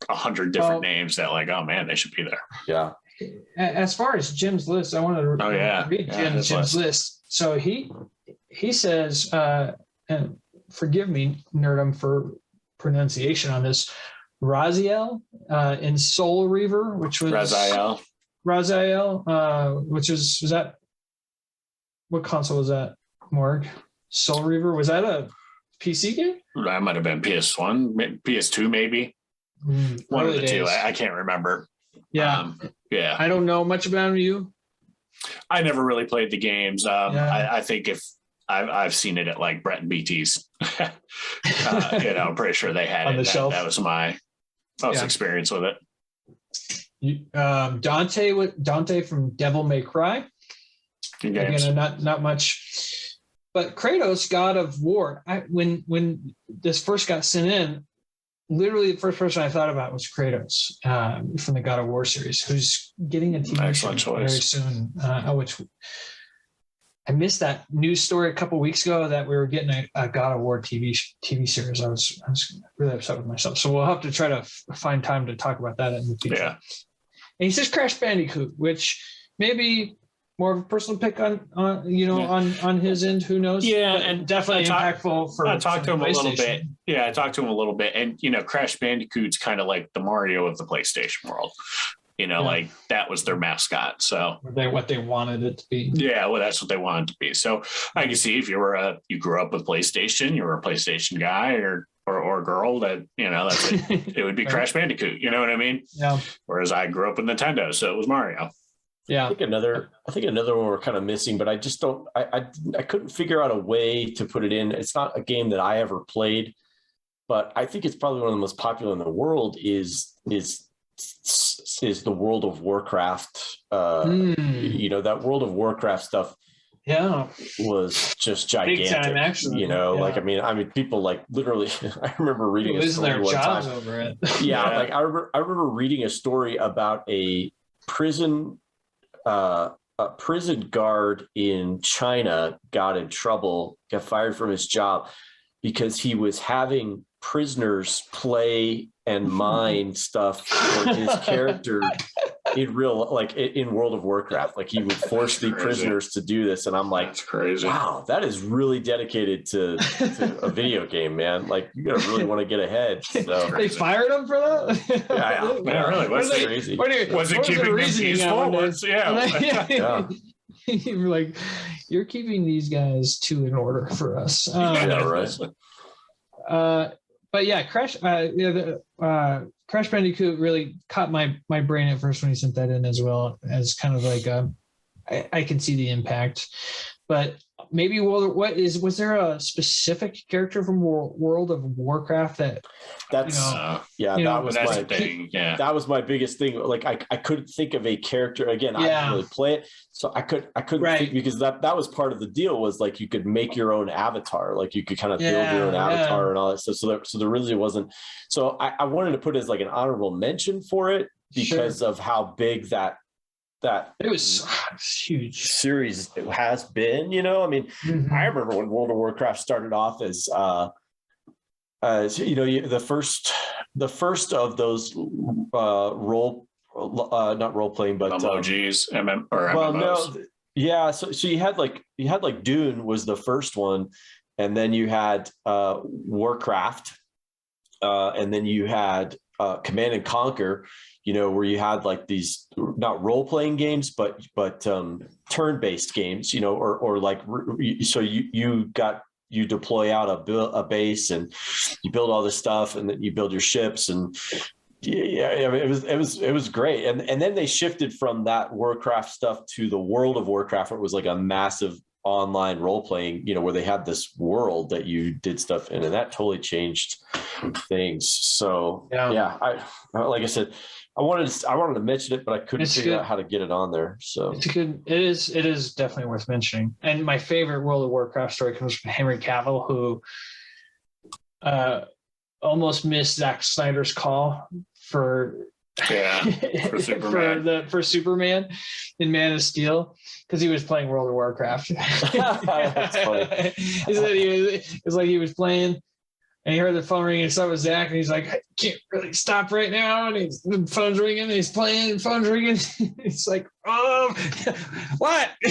100 different names that, like, oh man, they should be there. Yeah. As far as Jim's list, I wanted to read Jim's list. So he says, and forgive me, Nerdum, for pronunciation on this, Raziel in Soul Reaver, which was Raziel, which was that, what console was that, Morg? Soul Reaver, was that a PC game? That might have been PS1, PS2 maybe. One of the two. I can't remember. Yeah. Yeah. I don't know much about you. I never really played the games. I think if I've seen it at like Brett and BT's, I'm pretty sure they had on it. The shelf. That was my experience with it. Dante from Devil May Cry. Again, not much, but Kratos, God of War. When this first got sent in, literally the first person I thought about was Kratos from the God of War series, who's getting a TV show very soon. Which I missed that news story a couple of weeks ago that we were getting a God of War TV series. I was really upset with myself. So we'll have to try to find time to talk about that in the future. Yeah. And he says Crash Bandicoot, which maybe more of a personal pick on his end. Who knows? Yeah, but and definitely impactful for. I talked to him a little bit. Yeah, I talked to him a little bit, and Crash Bandicoot's kind of like the Mario of the PlayStation world. Like that was their mascot. So what they wanted it to be. Yeah, well, that's what they wanted to be. So I can see if you grew up with PlayStation, you were a PlayStation guy or girl, that that's it would be Crash Bandicoot. You know what I mean? Yeah. Whereas I grew up with Nintendo, so it was Mario. Yeah. I think another one we're kind of missing, but I just don't. I couldn't figure out a way to put it in. It's not a game that I ever played, but I think it's probably one of the most popular in the world is the World of Warcraft. You know, that World of Warcraft stuff was just gigantic. Big time, actually. You know, like I mean people like literally I remember reading a story one time over it. Like I remember reading a story about a prison guard in China got in trouble, got fired from his job because he was having prisoners play and mine stuff for his character in real, like in World of Warcraft. Like he would force the prisoners to do this, and I'm like, that's crazy. Wow, that is really dedicated to a video game, man. Like you gotta really want to get ahead. So they fired him for that? Yeah, really. That's crazy. Was it keeping them peaceful? Yeah. You were like, you're keeping these guys in order for us. Right. But yeah, Crash Bandicoot really caught my brain at first when he sent that in, as well as kind of like I can see the impact. But maybe was there a specific character from World of Warcraft that that was my biggest thing. Like I couldn't think of a character. Again, I didn't really play it, so I couldn't think, because that was part of the deal, was like you could make your own avatar, like you could kind of build your own avatar and all that stuff. So there really wasn't. So I wanted to put it as like an honorable mention for it because of how big that it was huge series it has been. You know, I mean, I remember when World of Warcraft started off as you know, the first of those not role playing, but emojis, MMOs. So you had like Dune was the first one, and then you had Warcraft, and then you had Command and Conquer, you know, where you had like these not role-playing games, but turn-based games, you know, or like, so you deploy out a base and you build all this stuff, and then you build your ships, and I mean, it was great. And then they shifted from that Warcraft stuff to the World of Warcraft, where it was like a massive online role-playing, you know, where they had this world that you did stuff in, and that totally changed things. So I like I said, I wanted to mention it, but I couldn't figure out how to get it on there. So it is definitely worth mentioning. And my favorite World of Warcraft story comes from Henry Cavill, who almost missed Zack Snyder's call for Superman. for Superman in Man of Steel, because he was playing World of Warcraft. That's funny. He said it was like he was playing, and he heard the phone ring, and so was Zach, and he's like, I can't really stop right now. And the phone's ringing, and he's playing, and phone's ringing. He's like, what? What do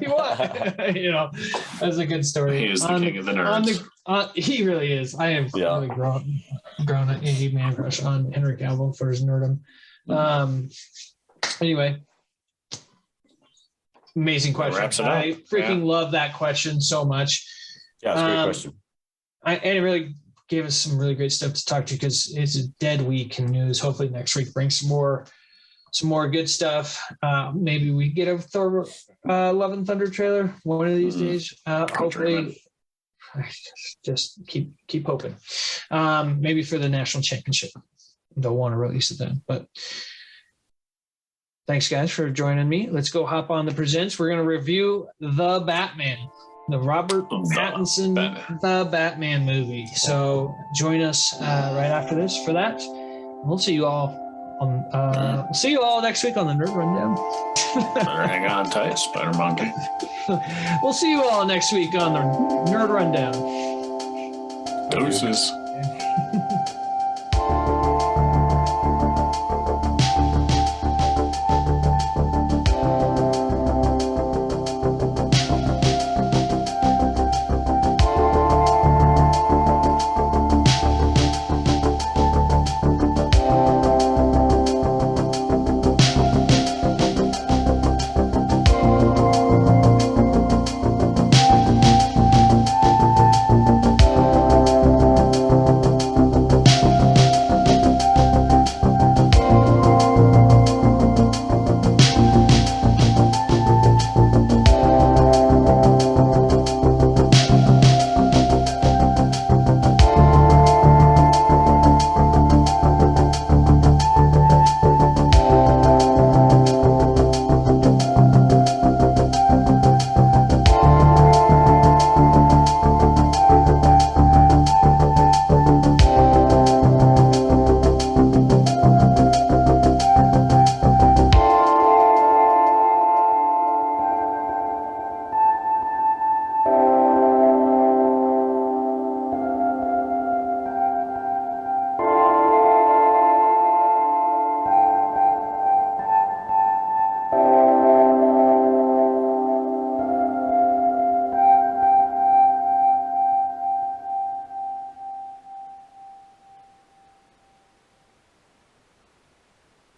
you want? You know, that's a good story. He is the king of the nerds. He really is. I have really grown a man crush on Henry Cavill for his nerdom. Anyway, amazing question. I freaking love that question so much. Yeah, it's a great question. And it really gave us some really great stuff to talk to, because it's a dead week in news. Hopefully next week brings some more good stuff. Maybe we get a Thor Love and Thunder trailer one of these days. Hopefully, just keep hoping. Maybe for the national championship, they'll want to release it then. But thanks, guys, for joining me. Let's go hop on the presents. We're going to review The Batman. The Robert Pattinson The Batman movie. So join us right after this for that. We'll see you all next week on the Nerd Rundown. Better hang on tight, Spider Monkey. We'll see you all next week on the Nerd Rundown. Deuces.